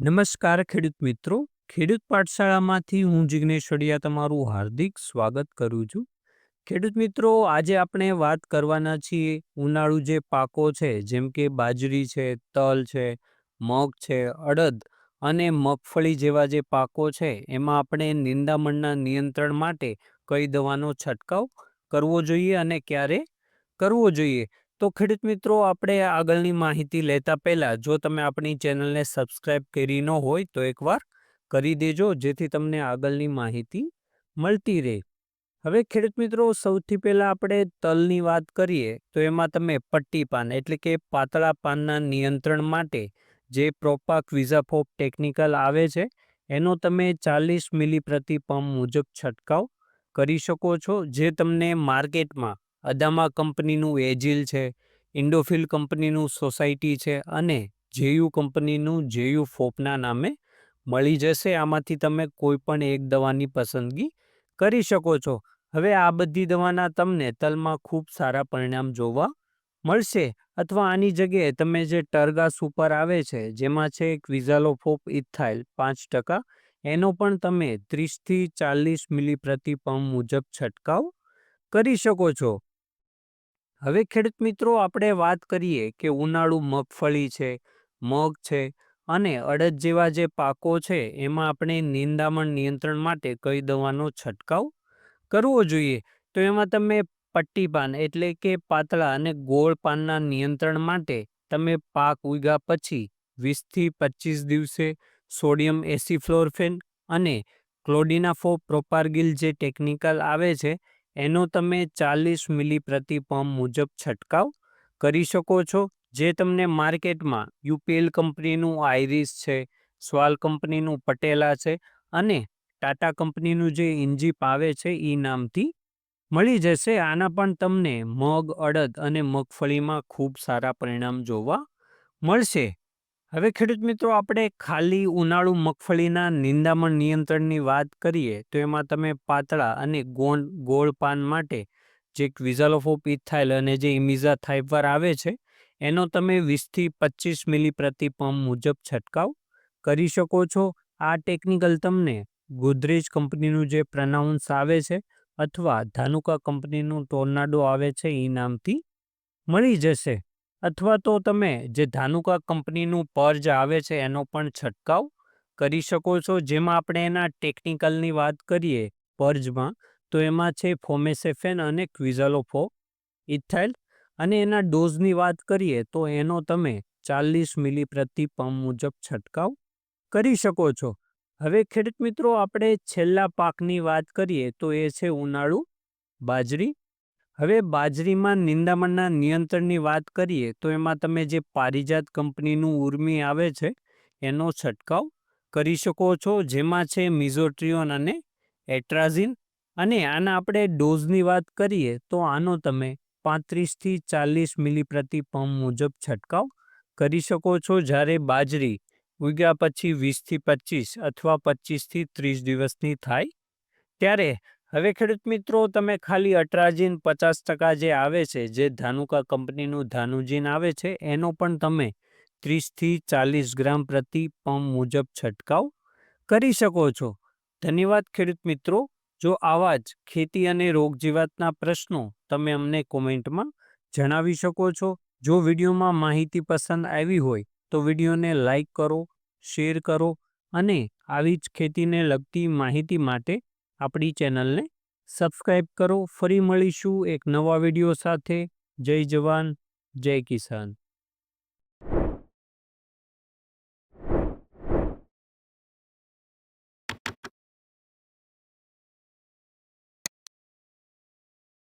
નમસ્કાર ખેડૂત મિત્રો. ખેડૂત પાઠશાળામાંથી હું જિગ્નેશ વડિયા તમારું હાર્દિક સ્વાગત કરું છું. ખેડૂત મિત્રો, આજે આપણે વાત કરવાના છીએ ઉનાળુ જે પાકો છે, જેમ કે બાજરી છે, તલ છે, મગ છે, અડદ અને મગફળી જેવા જે પાકો છે, એમાં આપણે નિંદામણના નિયંત્રણ માટે કઈ દવાનો છંટકાવ કરવો જોઈએ અને ક્યારે કરવો જોઈએ. તો ખેડૂત મિત્રો, આપણે આગળની માહિતી લેતા પહેલાં જો તમે આપણી ચેનલને સબસ્ક્રાઈબ કરી ન હોય તો એકવાર કરી દેજો, જેથી તમને આગળની માહિતી મળતી રહે. હવે ખેડૂત મિત્રો, સૌથી પહેલાં આપણે તલની વાત કરીએ તો એમાં તમે પટ્ટી પાન એટલે કે પાતળા પાનના નિયંત્રણ માટે જે પ્રોપાક વિઝાફોપ ટેકનિકલ આવે છે, એનો તમે 40 મિલી પ્રતિ પંપ મુજબ છંટકાવ કરી શકો છો, જે તમને માર્કેટમાં અદામા કંપનીનું એજિલ છે, ઇન્ડોફિલ કંપનીનું સોસાયટી છે અને જેયુ કંપનીનું જેયુ ફોપના નામે મળી જશે. આમાંથી તમે કોઈ પણ એક દવાની પસંદગી કરી શકો છો. હવે આ બધી દવાના તમને તલમાં ખૂબ સારા પરિણામ જોવા મળશે. અથવા આની જગ્યાએ તમે જે ટરગા સુપર આવે છે, જેમાં છે ક્વિઝાલોફોપ ઇથાઇલ 5%, એનો પણ તમે 30 થી 40 મિલી પ્રતિ પંપ મુજબ છંટકાવ કરી શકો છો. હવે ખેડૂત મિત્રો, આપણે વાત કરીએ કે ઉનાળુ મગફળી છે, મગ છે અને અડદ જેવા જે પાકો છે, એમાં આપણે નિંદામણ નિયંત્રણ માટે કઈ દવાનો છંટકાવ કરવો જોઈએ. તો એમાં તમે પટ્ટી પાન એટલે કે પાતળા અને ગોળ પાનના નિયંત્રણ માટે તમે પાક ઉગ્યા પછી 20 થી 25 દિવસે સોડિયમ એસિફ્લોરફેન અને ક્લોડિનાફોપ પ્રોપાર્ગિલ જે ટેકનિકલ આવે છે, એનો તમે 40 મિલી પ્રતિ પંપ મુજબ છંટકાવ કરી શકો છો, જે તમને માર્કેટમાં યુપીએલ કંપનીનું આઇરિસ છે, સ્વાલ કંપનીનું પટેલા છે અને ટાટા કંપનીનું જે ઇન્જીપ આવે છે એ નામથી મળી જશે. આના પણ તમને મગ, અડદ અને મગફળીમાં ખૂબ સારા પરિણામ જોવા મળશે. હવે ખેડૂત મિત્રો, આપણે ખાલી ઉનાળુ મગફળીના નિંદામણ નિયંત્રણની વાત કરીએ તો એમાં તમે પાતળા અને ગોળ પાન માટે જે ક્વિઝાલોફોપ ઇથાઇલ અને જે ઇમિઝાથાઇપર આવે છે, એનો તમે 20 થી 25 મિલી પ્રતિ પંપ મુજબ છંટકાવ કરી શકો છો. આ ટેકનિકલ તમને ગોદરેજ કંપનીનું જે પ્રનાઉન્સ આવે છે અથવા ધાનુકા કંપનીનું ટોર્નાડો આવે છે એ નામથી મળી જશે. અથવા તો તમે જે ધાનુકા કંપનીનું પર્જ આવે છે એનો પણ છંટકાવ કરી શકો છો. જેમાં આપણે એના ટેકનિકલની વાત કરીએ પર્જમાં, તો એમાં છે ફોમેસેફેન અને ક્વિઝાલોફોપ ઇથાઇલ, અને એના ડોઝની વાત કરીએ તો એનો તમે 40 મિલી પ્રતિ પંપ મુજબ છંટકાવ કરી શકો છો. હવે ખેડૂત મિત્રો, આપણે છેલ્લા પાકની વાત કરીએ તો એ છે ઉનાળુ બાજરી. હવે બાજરીમાં નિંદામણના નિયંત્રણની વાત કરીએ તો એમાં તમે જે પારિજાત કંપનીનું ઉર્મી આવે છે એનો છંટકાવ કરી શકો છો, જેમાં છે મિઝોટ્રિયોન અને એટ્રાઝિન. અને આના આપણે ડોઝની વાત કરીએ તો આનો તમે 35 થી 40 મિલી પ્રતિ પંપ મુજબ છંટકાવ કરી શકો છો, જ્યારે બાજરી ઉગ્યા પછી 20 થી 25 અથવા 25 થી 30 દિવસની થાય ત્યારે. હવે ખેડૂત મિત્રો, તમે ખાલી અટ્રાઝિન 50% જે આવે છે, જે ધાનુકા કંપનીનું ધાનુજીન આવે છે, એનો પણ તમે 30 થી 40 ગ્રામ પ્રતિ પંપ મુજબ છંટકાવ કરી શકો છો. ધન્યવાદ ખેડૂત મિત્રો. જો આવા જ ખેતી અને રોગ જીવાતના પ્રશ્નો તમે અમને કોમેન્ટમાં જણાવી શકો છો. જો વિડીયોમાં માહિતી પસંદ આવી હોય તો વિડીયોને લાઈક કરો, શેર કરો અને આવી જ ખેતીને લગતી માહિતી માટે આપણી ચેનલને સબસ્ક્રાઈબ કરો. ફરી મળીશું એક નવા વિડીયો સાથે. જય જવાન, જય કિસાન.